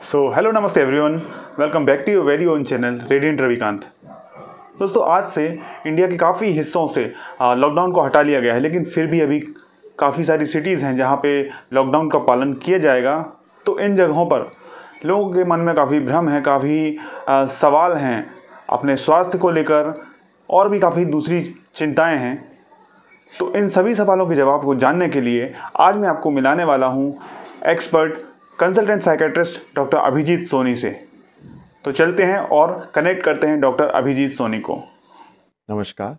Hello namaste everyone, welcome back to your very own channel Radiant Ravikant. दोस्तों, आज से India के काफ़ी हिस्सों से लॉकडाउन को हटा लिया गया है, लेकिन फिर भी अभी काफ़ी सारी सिटीज़ हैं जहां पे लॉकडाउन का पालन किया जाएगा। तो इन जगहों पर लोगों के मन में काफ़ी भ्रम है, काफ़ी सवाल हैं अपने स्वास्थ्य को लेकर, और भी काफ़ी दूसरी चिंताएँ हैं। तो इन सभी सवालों के जवाब को जानने के लिए आज मैं आपको मिलाने वाला हूँ expert consultant psychiatrist doctor Abhijit Soni से। तो चलते हैं और कनेक्ट करते हैं डॉक्टर अभिजीत सोनी को। नमस्कार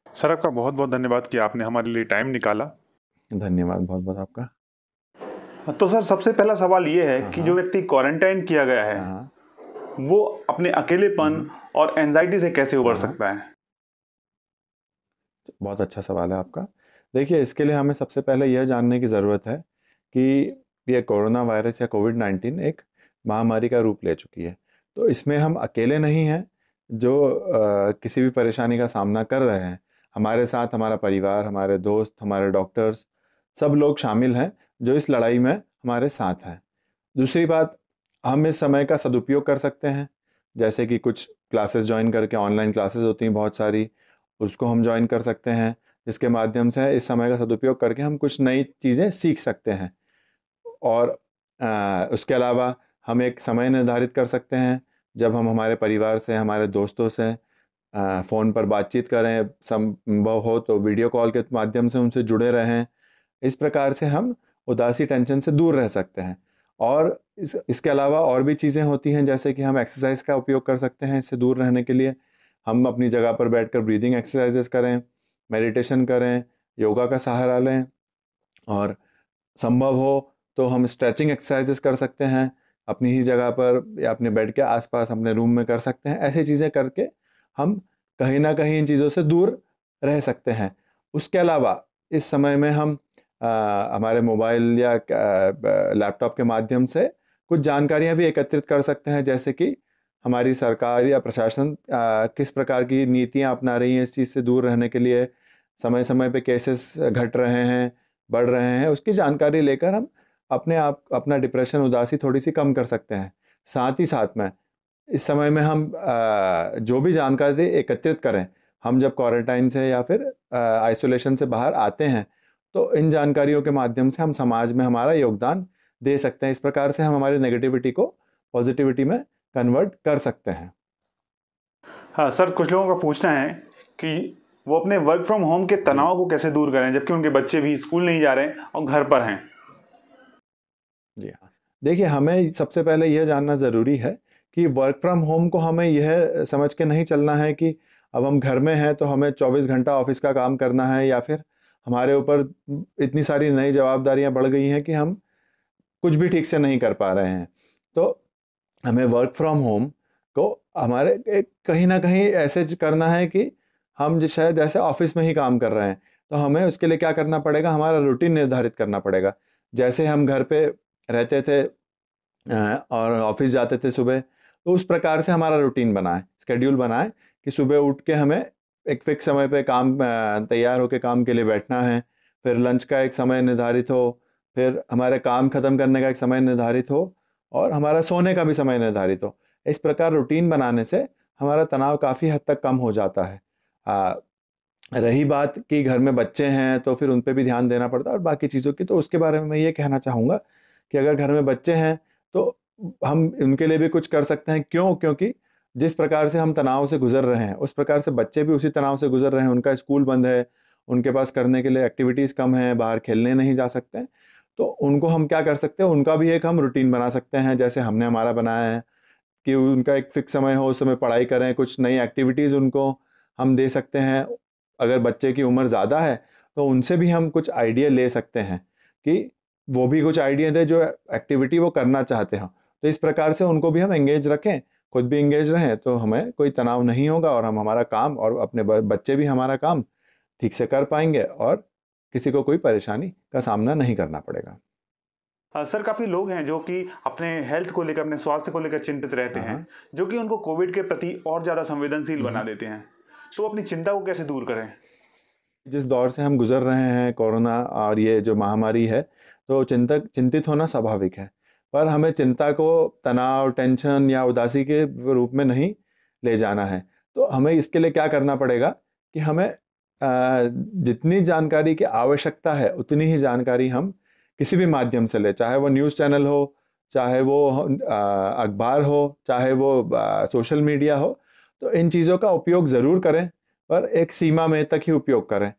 सर, आपका बहुत बहुत धन्यवाद कि आपने हमारे लिए टाइम निकाला। धन्यवाद बहुत बहुत आपका। तो सर, सबसे पहला सवाल ये है कि जो व्यक्ति क्वारंटाइन किया गया है वो अपने अकेलेपन और एंजाइटी से कैसे उबर सकता है? बहुत अच्छा सवाल है आपका। देखिए, इसके लिए हमें सबसे पहले यह जानने की ज़रूरत है कि ये कोरोना वायरस या कोविड-19 एक महामारी का रूप ले चुकी है। तो इसमें हम अकेले नहीं हैं जो किसी भी परेशानी का सामना कर रहे हैं। हमारे साथ हमारा परिवार, हमारे दोस्त, हमारे डॉक्टर्स, सब लोग शामिल हैं जो इस लड़ाई में हमारे साथ हैं। दूसरी बात, हम इस समय का सदुपयोग कर सकते हैं, जैसे कि कुछ क्लासेस ज्वाइन करके, ऑनलाइन क्लासेस होती हैं बहुत सारी, उसको हम ज्वाइन कर सकते हैं, जिसके माध्यम से इस समय का सदुपयोग करके हम कुछ नई चीज़ें सीख सकते हैं। और उसके अलावा हम एक समय निर्धारित कर सकते हैं जब हम हमारे परिवार से, हमारे दोस्तों से फ़ोन पर बातचीत करें, संभव हो तो वीडियो कॉल के माध्यम से उनसे जुड़े रहें। इस प्रकार से हम उदासी, टेंशन से दूर रह सकते हैं। और इसके अलावा और भी चीज़ें होती हैं, जैसे कि हम एक्सरसाइज का उपयोग कर सकते हैं इससे दूर रहने के लिए। हम अपनी जगह पर बैठकर ब्रीदिंग एक्सरसाइजेस करें, मेडिटेशन करें, योगा का सहारा लें, और संभव हो तो हम स्ट्रेचिंग एक्सरसाइजेस कर सकते हैं अपनी ही जगह पर या अपने बेड के आसपास अपने रूम में कर सकते हैं। ऐसी चीज़ें करके हम कहीं ना कहीं इन चीज़ों से दूर रह सकते हैं। उसके अलावा इस समय में हम हमारे मोबाइल या लैपटॉप के माध्यम से कुछ जानकारियां भी एकत्रित कर सकते हैं, जैसे कि हमारी सरकार या प्रशासन किस प्रकार की नीतियां अपना रही हैं इस चीज़ से दूर रहने के लिए, समय समय पे केसेस घट रहे हैं, बढ़ रहे हैं, उसकी जानकारी लेकर हम अपने आप अपना डिप्रेशन, उदासी थोड़ी सी कम कर सकते हैं। साथ ही साथ में इस समय में हम जो भी जानकारी एकत्रित करें, हम जब क्वारंटाइन से या फिर आइसोलेशन से बाहर आते हैं, तो इन जानकारियों के माध्यम से हम समाज में हमारा योगदान दे सकते हैं। इस प्रकार से हम हमारी नेगेटिविटी को पॉजिटिविटी में कन्वर्ट कर सकते हैं। हाँ सर, कुछ लोगों का पूछना है कि वो अपने वर्क फ्रॉम होम के तनाव को कैसे दूर करें, जबकि उनके बच्चे भी स्कूल नहीं जा रहे हैं और घर पर हैं। जी हाँ, देखिए, हमें सबसे पहले यह जानना ज़रूरी है कि वर्क फ्रॉम होम को हमें यह समझ के नहीं चलना है कि अब हम घर में हैं तो हमें 24 घंटा ऑफिस का काम करना है, या फिर हमारे ऊपर इतनी सारी नई जवाबदारियां बढ़ गई हैं कि हम कुछ भी ठीक से नहीं कर पा रहे हैं। तो हमें वर्क फ्रॉम होम को हमारे कहीं ना कहीं ऐसे करना है कि हम शायद जैसे ऑफिस में ही काम कर रहे हैं, तो हमें उसके लिए क्या करना पड़ेगा, हमारा रूटीन निर्धारित करना पड़ेगा। जैसे हम घर पे रहते थे और ऑफिस जाते थे सुबह, तो उस प्रकार से हमारा रूटीन बनाए, स्केड्यूल बनाए कि सुबह उठ के हमें एक फिक्स समय पे काम तैयार होके काम के लिए बैठना है, फिर लंच का एक समय निर्धारित हो, फिर हमारे काम खत्म करने का एक समय निर्धारित हो, और हमारा सोने का भी समय निर्धारित हो। इस प्रकार रूटीन बनाने से हमारा तनाव काफ़ी हद तक कम हो जाता है। रही बात कि घर में बच्चे हैं तो फिर उन पे भी ध्यान देना पड़ता है और बाकी चीज़ों की, तो उसके बारे में मैं ये कहना चाहूँगा कि अगर घर में बच्चे हैं तो हम उनके लिए भी कुछ कर सकते हैं। क्यों? क्योंकि जिस प्रकार से हम तनाव से गुजर रहे हैं, उस प्रकार से बच्चे भी उसी तनाव से गुजर रहे हैं। उनका स्कूल बंद है, उनके पास करने के लिए एक्टिविटीज़ कम है, बाहर खेलने नहीं जा सकते हैं। तो उनको हम क्या कर सकते हैं, उनका भी एक हम रूटीन बना सकते हैं, जैसे हमने हमारा बनाया है कि उनका एक फिक्स समय हो, उस समय पढ़ाई करें, कुछ नई एक्टिविटीज़ उनको हम दे सकते हैं। अगर बच्चे की उम्र ज़्यादा है तो उनसे भी हम कुछ आइडिया ले सकते हैं कि वो भी कुछ आइडिया दें जो एक्टिविटी वो करना चाहते हो। तो इस प्रकार से उनको भी हम एंगेज रखें, खुद भी एंगेज रहें, तो हमें कोई तनाव नहीं होगा और हम हमारा काम और अपने बच्चे भी हमारा काम ठीक से कर पाएंगे और किसी को कोई परेशानी का सामना नहीं करना पड़ेगा। सर, काफ़ी लोग हैं जो कि अपने हेल्थ को लेकर, अपने स्वास्थ्य को लेकर चिंतित रहते हैं, हाँ। जो कि उनको कोविड के प्रति और ज़्यादा संवेदनशील बना देते हैं। तो अपनी चिंता को कैसे दूर करें? जिस दौर से हम गुजर रहे हैं, कोरोना और ये जो महामारी है, तो चिंतित होना स्वाभाविक है। पर हमें चिंता को तनाव, टेंशन या उदासी के रूप में नहीं ले जाना है। तो हमें इसके लिए क्या करना पड़ेगा कि हमें जितनी जानकारी की आवश्यकता है उतनी ही जानकारी हम किसी भी माध्यम से ले, चाहे वो न्यूज़ चैनल हो, चाहे वो अखबार हो, चाहे वो सोशल मीडिया हो। तो इन चीज़ों का उपयोग ज़रूर करें, पर एक सीमा में तक ही उपयोग करें।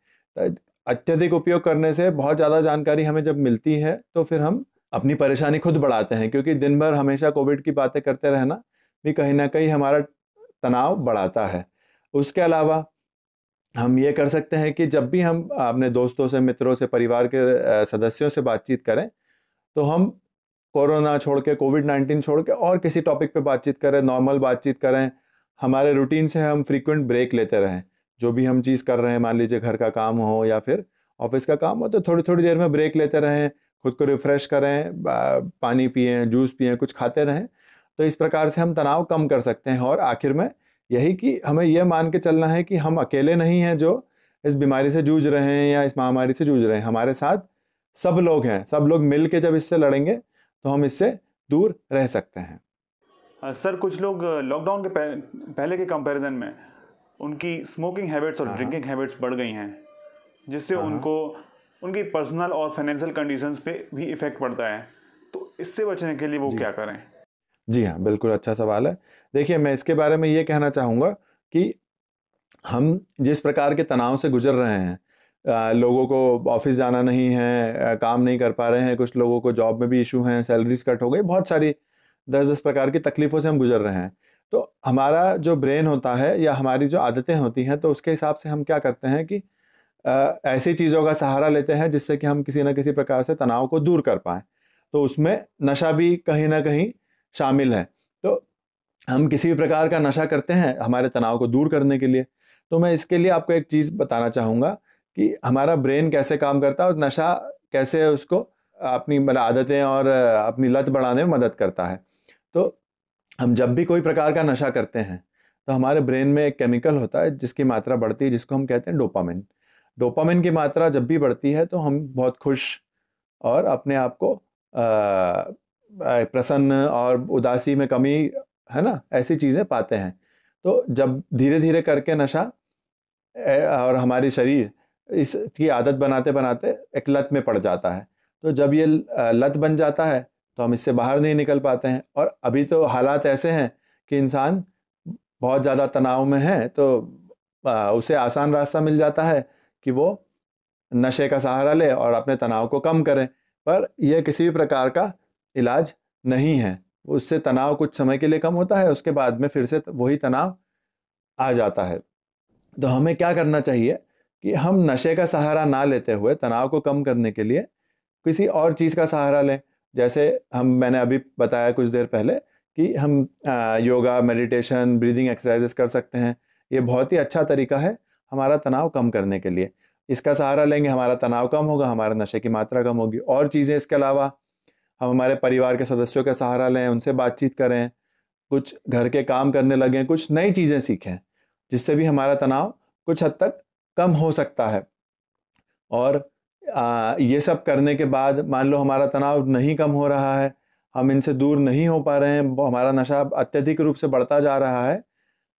अत्यधिक उपयोग करने से बहुत ज़्यादा जानकारी हमें जब मिलती है तो फिर हम अपनी परेशानी खुद बढ़ाते हैं, क्योंकि दिन भर हमेशा कोविड की बातें करते रहना भी कहीं ना कहीं हमारा तनाव बढ़ाता है। उसके अलावा हम ये कर सकते हैं कि जब भी हम अपने दोस्तों से, मित्रों से, परिवार के सदस्यों से बातचीत करें तो हम कोरोना छोड़ के, कोविड-19 छोड़ के और किसी टॉपिक पे बातचीत करें, नॉर्मल बातचीत करें। हमारे रूटीन से हम फ्रीक्वेंट ब्रेक लेते रहें। जो भी हम चीज़ कर रहे हैं, मान लीजिए घर का काम हो या फिर ऑफिस का काम हो, तो थोड़ी-थोड़ी देर में ब्रेक लेते रहें, खुद को रिफ्रेश करें, पानी पिएँ, जूस पिएँ, कुछ खाते रहें। तो इस प्रकार से हम तनाव कम कर सकते हैं। और आखिर में यही कि हमें यह मान के चलना है कि हम अकेले नहीं हैं जो इस बीमारी से जूझ रहे हैं या इस महामारी से जूझ रहे हैं। हमारे साथ सब लोग हैं। सब लोग मिल के जब इससे लड़ेंगे तो हम इससे दूर रह सकते हैं। सर, कुछ लोग लॉकडाउन के पहले के कंपैरिजन में उनकी स्मोकिंग हैबिट्स और ड्रिंकिंग हैबिट्स बढ़ गई हैं, जिससे उनको उनकी पर्सनल और फाइनेंशियल कंडीशंस पे भी इफ़ेक्ट पड़ता है। तो इससे बचने के लिए वो क्या करें? जी हाँ, बिल्कुल अच्छा सवाल है। देखिए, मैं इसके बारे में ये कहना चाहूँगा कि हम जिस प्रकार के तनाव से गुजर रहे हैं, लोगों को ऑफिस जाना नहीं है, काम नहीं कर पा रहे हैं, कुछ लोगों को जॉब में भी इशू हैं, सैलरीज कट हो गई, बहुत सारी 10-10 प्रकार की तकलीफ़ों से हम गुजर रहे हैं। तो हमारा जो ब्रेन होता है या हमारी जो आदतें होती हैं, तो उसके हिसाब से हम क्या करते हैं कि ऐसी चीज़ों का सहारा लेते हैं जिससे कि हम किसी न किसी प्रकार से तनाव को दूर कर पाएँ। तो उसमें नशा भी कहीं न कहीं शामिल है। तो हम किसी भी प्रकार का नशा करते हैं हमारे तनाव को दूर करने के लिए। तो मैं इसके लिए आपको एक चीज़ बताना चाहूँगा कि हमारा ब्रेन कैसे काम करता है और नशा कैसे उसको अपनी मतलब आदतें और अपनी लत बढ़ाने में मदद करता है। तो हम जब भी कोई प्रकार का नशा करते हैं, तो हमारे ब्रेन में एक केमिकल होता है जिसकी मात्रा बढ़ती है, जिसको हम कहते हैं डोपामिन। डोपामिन की मात्रा जब भी बढ़ती है तो हम बहुत खुश और अपने आप को प्रसन्न और उदासी में कमी, है ना, ऐसी चीज़ें पाते हैं। तो जब धीरे-धीरे करके नशा और हमारी शरीर इसकी आदत बनाते-बनाते एक लत में पड़ जाता है। तो जब ये लत बन जाता है तो हम इससे बाहर नहीं निकल पाते हैं। और अभी तो हालात ऐसे हैं कि इंसान बहुत ज़्यादा तनाव में है, तो उसे आसान रास्ता मिल जाता है कि वो नशे का सहारा ले और अपने तनाव को कम करे। पर यह किसी भी प्रकार का इलाज नहीं है। उससे तनाव कुछ समय के लिए कम होता है, उसके बाद में फिर से वही तनाव आ जाता है। तो हमें क्या करना चाहिए कि हम नशे का सहारा ना लेते हुए तनाव को कम करने के लिए किसी और चीज़ का सहारा लें। जैसे मैंने अभी बताया कुछ देर पहले कि हम योगा, मेडिटेशन, ब्रीदिंग एक्सरसाइजेस कर सकते हैं। ये बहुत ही अच्छा तरीका है हमारा तनाव कम करने के लिए। इसका सहारा लेंगे, हमारा तनाव कम होगा, हमारा नशे की मात्रा कम होगी। और चीज़ें इसके अलावा हम हमारे परिवार के सदस्यों का सहारा लें, उनसे बातचीत करें, कुछ घर के काम करने लगें, कुछ नई चीज़ें सीखें, जिससे भी हमारा तनाव कुछ हद तक कम हो सकता है। और ये सब करने के बाद मान लो हमारा तनाव नहीं कम हो रहा है, हम इनसे दूर नहीं हो पा रहे हैं, हमारा नशा अत्यधिक रूप से बढ़ता जा रहा है,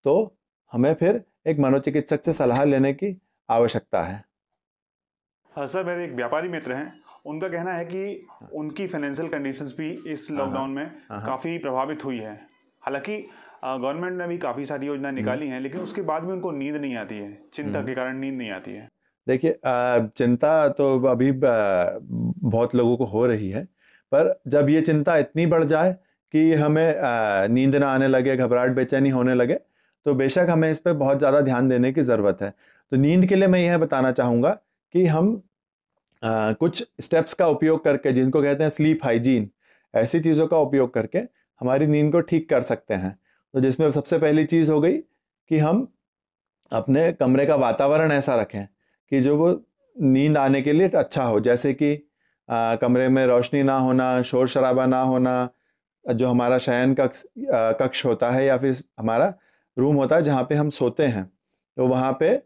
तो हमें फिर एक मनोचिकित्सक से सलाह लेने की आवश्यकता है। हाँ सर, मेरे एक व्यापारी मित्र हैं, उनका कहना है कि उनकी फाइनेंशियल कंडीशंस भी इस लॉकडाउन में काफ़ी प्रभावित हुई है। हालांकि गवर्नमेंट ने भी काफ़ी सारी योजना निकाली हैं, लेकिन उसके बाद भी उनको नींद नहीं आती है, चिंता के कारण नींद नहीं आती है। देखिए, चिंता तो अभी बहुत लोगों को हो रही है, पर जब ये चिंता इतनी बढ़ जाए कि हमें नींद ना आने लगे, घबराहट, बेचैनी होने लगे, तो बेशक हमें इस पे बहुत ज़्यादा ध्यान देने की ज़रूरत है। तो नींद के लिए मैं यह बताना चाहूँगा कि हम कुछ स्टेप्स का उपयोग करके, जिनको कहते हैं स्लीप हाइजीन, ऐसी चीज़ों का उपयोग करके हमारी नींद को ठीक कर सकते हैं। तो जिसमें सबसे पहली चीज़ हो गई कि हम अपने कमरे का वातावरण ऐसा रखें कि जो वो नींद आने के लिए अच्छा हो। जैसे कि कमरे में रोशनी ना होना, शोर शराबा ना होना, जो हमारा शयन कक्ष होता है या फिर हमारा रूम होता है जहाँ पे हम सोते हैं, तो वहाँ पे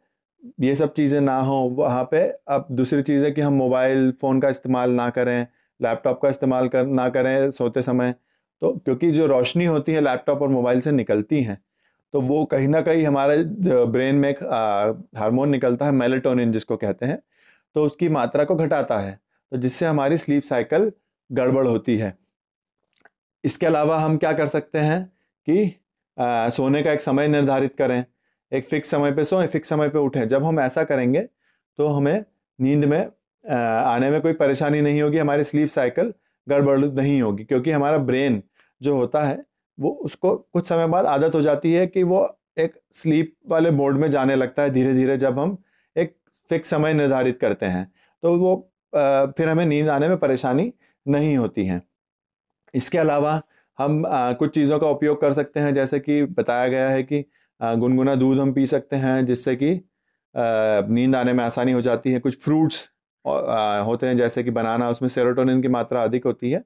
ये सब चीज़ें ना हो। वहाँ पे अब दूसरी चीज़ है कि हम मोबाइल फ़ोन का इस्तेमाल ना करें, लैपटॉप का इस्तेमाल ना करें सोते समय। तो क्योंकि जो रोशनी होती है लैपटॉप और मोबाइल से निकलती है, तो वो कहीं ना कहीं हमारे ब्रेन में एक हार्मोन निकलता है मेलेटोनिन जिसको कहते हैं, तो उसकी मात्रा को घटाता है, तो जिससे हमारी स्लीप साइकिल गड़बड़ होती है। इसके अलावा हम क्या कर सकते हैं कि सोने का एक समय निर्धारित करें, एक फिक्स समय पे सोएं, फिक्स समय पे उठें। जब हम ऐसा करेंगे तो हमें नींद में आने में कोई परेशानी नहीं होगी, हमारी स्लीप साइकिल गड़बड़ नहीं होगी, क्योंकि हमारा ब्रेन जो होता है वो उसको कुछ समय बाद आदत हो जाती है कि वो एक स्लीप वाले मोड में जाने लगता है धीरे धीरे, जब हम एक फिक्स समय निर्धारित करते हैं तो वो फिर हमें नींद आने में परेशानी नहीं होती है। इसके अलावा हम कुछ चीज़ों का उपयोग कर सकते हैं, जैसे कि बताया गया है कि गुनगुना दूध हम पी सकते हैं जिससे कि नींद आने में आसानी हो जाती है। कुछ फ्रूट्स होते हैं जैसे कि बनाना, उसमें सेरोटोनिन की मात्रा अधिक होती है,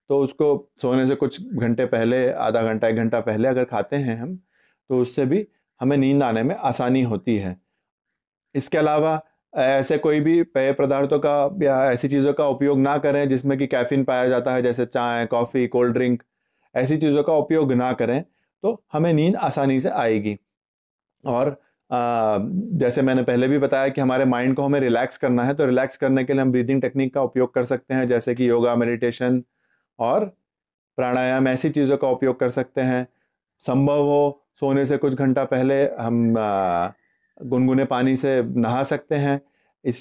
तो उसको सोने से कुछ घंटे पहले, आधा घंटा 1 घंटा पहले अगर खाते हैं हम, तो उससे भी हमें नींद आने में आसानी होती है। इसके अलावा ऐसे कोई भी पेय पदार्थों का या ऐसी चीज़ों का उपयोग ना करें जिसमें कि कैफीन पाया जाता है, जैसे चाय, कॉफ़ी, कोल्ड ड्रिंक, ऐसी चीज़ों का उपयोग ना करें तो हमें नींद आसानी से आएगी। और जैसे मैंने पहले भी बताया कि हमारे माइंड को हमें रिलैक्स करना है, तो रिलैक्स करने के लिए हम ब्रीदिंग टेक्निक का उपयोग कर सकते हैं, जैसे कि योगा, मेडिटेशन और प्राणायाम, ऐसी चीज़ों का उपयोग कर सकते हैं। संभव हो सोने से कुछ घंटा पहले हम गुनगुने पानी से नहा सकते हैं।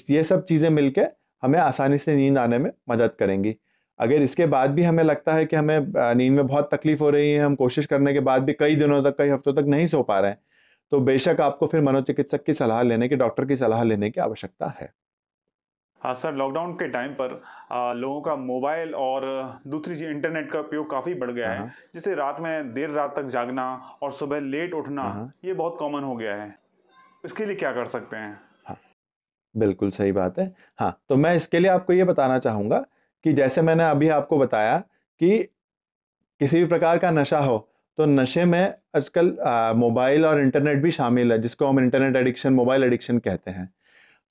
ये सब चीज़ें मिलके हमें आसानी से नींद आने में मदद करेंगी। अगर इसके बाद भी हमें लगता है कि हमें नींद में बहुत तकलीफ हो रही है, हम कोशिश करने के बाद भी कई दिनों तक, कई हफ्तों तक नहीं सो पा रहे हैं, तो बेशक आपको फिर मनोचिकित्सक की सलाह लेने की, डॉक्टर की सलाह लेने की आवश्यकता है। हाँ सर, लॉकडाउन के टाइम पर लोगों का मोबाइल और दूसरी चीज इंटरनेट का उपयोग काफ़ी बढ़ गया है, हाँ, जिससे रात में देर रात तक जागना और सुबह लेट उठना हाँ, ये बहुत कॉमन हो गया है। इसके लिए क्या कर सकते हैं? हाँ, बिल्कुल सही बात है। हाँ, तो मैं इसके लिए आपको ये बताना चाहूँगा कि जैसे मैंने अभी आपको बताया कि किसी भी प्रकार का नशा हो, तो नशे में आजकल मोबाइल और इंटरनेट भी शामिल है, जिसको हम इंटरनेट एडिक्शन, मोबाइल एडिक्शन कहते हैं।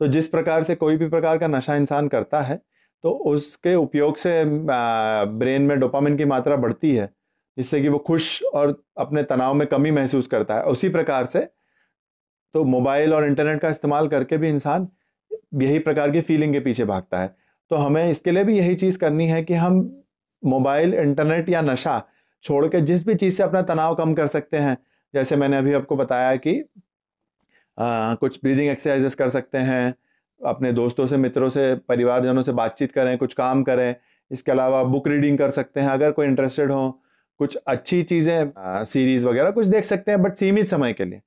तो जिस प्रकार से कोई भी प्रकार का नशा इंसान करता है, तो उसके उपयोग से ब्रेन में डोपामिन की मात्रा बढ़ती है, जिससे कि वो खुश और अपने तनाव में कमी महसूस करता है। उसी प्रकार से तो मोबाइल और इंटरनेट का इस्तेमाल करके भी इंसान यही प्रकार की फीलिंग के पीछे भागता है। तो हमें इसके लिए भी यही चीज़ करनी है कि हम मोबाइल, इंटरनेट या नशा छोड़ के जिस भी चीज़ से अपना तनाव कम कर सकते हैं, जैसे मैंने अभी आपको बताया कि कुछ ब्रीदिंग एक्सरसाइजेस कर सकते हैं, अपने दोस्तों से, मित्रों से, परिवारजनों से बातचीत करें, कुछ काम करें। इसके अलावा बुक रीडिंग कर सकते हैं अगर कोई इंटरेस्टेड हो, कुछ अच्छी चीज़ें, सीरीज़ वगैरह कुछ देख सकते हैं, बट सीमित समय के लिए।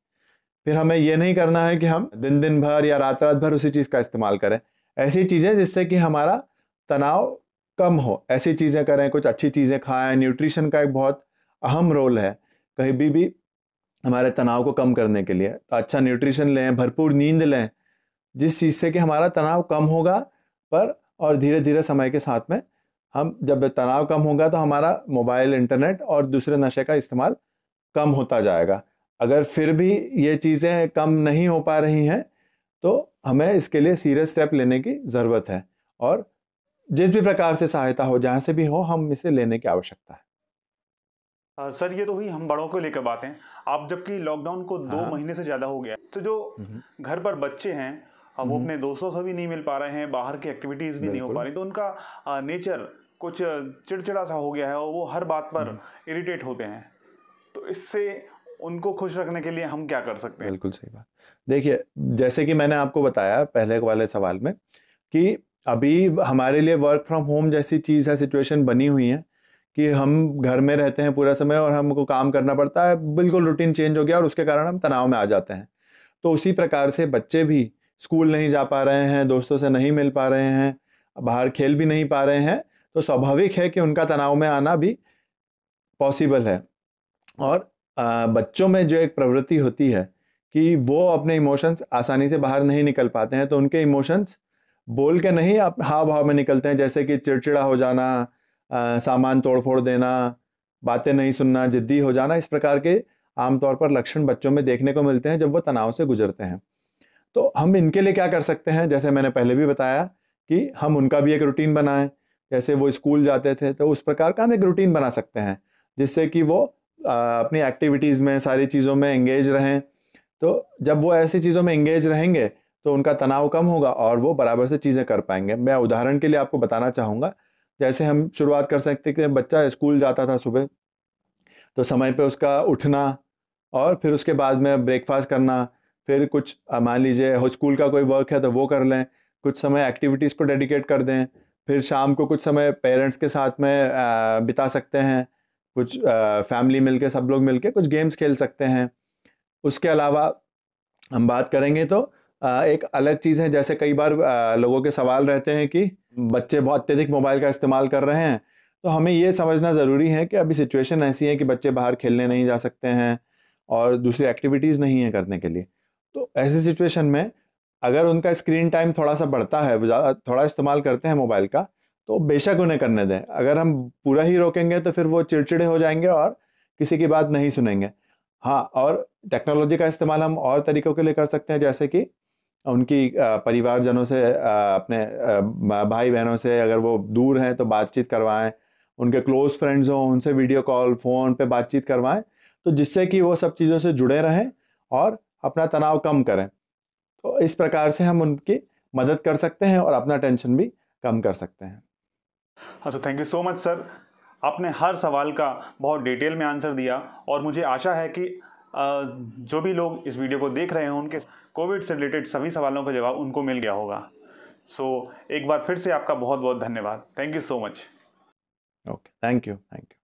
फिर हमें ये नहीं करना है कि हम दिन दिन भर या रात रात भर उसी चीज़ का इस्तेमाल करें। ऐसी चीज़ें जिससे कि हमारा तनाव कम हो, ऐसी चीज़ें करें, कुछ अच्छी चीज़ें खाएं। न्यूट्रिशन का एक बहुत अहम रोल है कहीं भी हमारे तनाव को कम करने के लिए। तो अच्छा न्यूट्रिशन लें, भरपूर नींद लें, जिस चीज़ से कि हमारा तनाव कम होगा। पर और धीरे धीरे समय के साथ में हम जब तनाव कम होगा तो हमारा मोबाइल, इंटरनेट और दूसरे नशे का इस्तेमाल कम होता जाएगा। अगर फिर भी ये चीज़ें कम नहीं हो पा रही हैं, तो हमें इसके लिए सीरियस स्टेप लेने की ज़रूरत है, और जिस भी प्रकार से सहायता हो, जहाँ से भी हो, हम इसे लेने की आवश्यकता है। सर, ये तो हुई हम बड़ों को लेकर बातें। आप जबकि लॉकडाउन को 2 हाँ, महीने से ज़्यादा हो गया है, तो जो हम्म, घर पर बच्चे हैं, अब वो हम्म, अपने दोस्तों से भी नहीं मिल पा रहे हैं, बाहर की एक्टिविटीज़ भी नहीं हो पा बिल्कुल। रही, तो उनका नेचर कुछ चिड़चिड़ा सा हो गया है और वो हर बात पर इरिटेट होते हैं। तो इससे उनको खुश रखने के लिए हम क्या कर सकते हैं? बिल्कुल सही बात। देखिए, जैसे कि मैंने आपको बताया पहले वाले सवाल में कि अभी हमारे लिए वर्क फ्रॉम होम जैसी चीज़ है, सिचुएशन बनी हुई है कि हम घर में रहते हैं पूरा समय और हमको काम करना पड़ता है, बिल्कुल रूटीन चेंज हो गया और उसके कारण हम तनाव में आ जाते हैं। तो उसी प्रकार से बच्चे भी स्कूल नहीं जा पा रहे हैं, दोस्तों से नहीं मिल पा रहे हैं, बाहर खेल भी नहीं पा रहे हैं, तो स्वाभाविक है कि उनका तनाव में आना भी पॉसिबल है। और बच्चों में जो एक प्रवृत्ति होती है कि वो अपने इमोशंस आसानी से बाहर नहीं निकल पाते हैं, तो उनके इमोशंस बोल के नहीं, हाव भाव में निकलते हैं, जैसे कि चिड़चिड़ा हो जाना, सामान तोड़ फोड़ देना, बातें नहीं सुनना, जिद्दी हो जाना। इस प्रकार के आमतौर पर लक्षण बच्चों में देखने को मिलते हैं जब वो तनाव से गुजरते हैं। तो हम इनके लिए क्या कर सकते हैं, जैसे मैंने पहले भी बताया कि हम उनका भी एक रूटीन बनाएं। जैसे वो स्कूल जाते थे, तो उस प्रकार का हम एक रूटीन बना सकते हैं जिससे कि वो अपनी एक्टिविटीज़ में, सारी चीज़ों में एंगेज रहें। तो जब वो ऐसी चीज़ों में एंगेज रहेंगे तो उनका तनाव कम होगा और वो बराबर से चीज़ें कर पाएंगे। मैं उदाहरण के लिए आपको बताना चाहूँगा, जैसे हम शुरुआत कर सकते हैं कि बच्चा स्कूल जाता था सुबह, तो समय पे उसका उठना और फिर उसके बाद में ब्रेकफास्ट करना, फिर कुछ मान लीजिए हो स्कूल का कोई वर्क है तो वो कर लें, कुछ समय एक्टिविटीज़ को डेडिकेट कर दें, फिर शाम को कुछ समय पेरेंट्स के साथ में बिता सकते हैं, कुछ फैमिली मिलके, सब लोग मिलके कुछ गेम्स खेल सकते हैं। उसके अलावा हम बात करेंगे तो एक अलग चीज़ है, जैसे कई बार लोगों के सवाल रहते हैं कि बच्चे बहुत अत्यधिक मोबाइल का इस्तेमाल कर रहे हैं, तो हमें ये समझना ज़रूरी है कि अभी सिचुएशन ऐसी है कि बच्चे बाहर खेलने नहीं जा सकते हैं और दूसरी एक्टिविटीज़ नहीं है करने के लिए। तो ऐसी सिचुएशन में अगर उनका स्क्रीन टाइम थोड़ा-सा बढ़ता है, वो ज़्यादा थोड़ा इस्तेमाल करते हैं मोबाइल का, तो बेशक उन्हें करने दें। अगर हम पूरा ही रोकेंगे तो फिर वो चिड़चिड़े हो जाएँगे और किसी की बात नहीं सुनेंगे। हाँ, और टेक्नोलॉजी का इस्तेमाल हम और तरीकों के लिए कर सकते हैं, जैसे कि उनकी परिवारजनों से, अपने भाई-बहनों से अगर वो दूर हैं तो बातचीत करवाएँ, उनके क्लोज़ फ्रेंड्स हों उनसे वीडियो कॉल, फ़ोन पे बातचीत करवाएँ, तो जिससे कि वो सब चीज़ों से जुड़े रहें और अपना तनाव कम करें। तो इस प्रकार से हम उनकी मदद कर सकते हैं और अपना टेंशन भी कम कर सकते हैं। हाँ, तो thank you so much sir. आपने हर सवाल का बहुत डिटेल में आंसर दिया और मुझे आशा है कि जो भी लोग इस वीडियो को देख रहे हैं उनके कोविड से रिलेटेड सभी सवालों का जवाब उनको मिल गया होगा। सो एक बार फिर से आपका बहुत बहुत धन्यवाद। Thank you so much. Okay, thank you, thank you.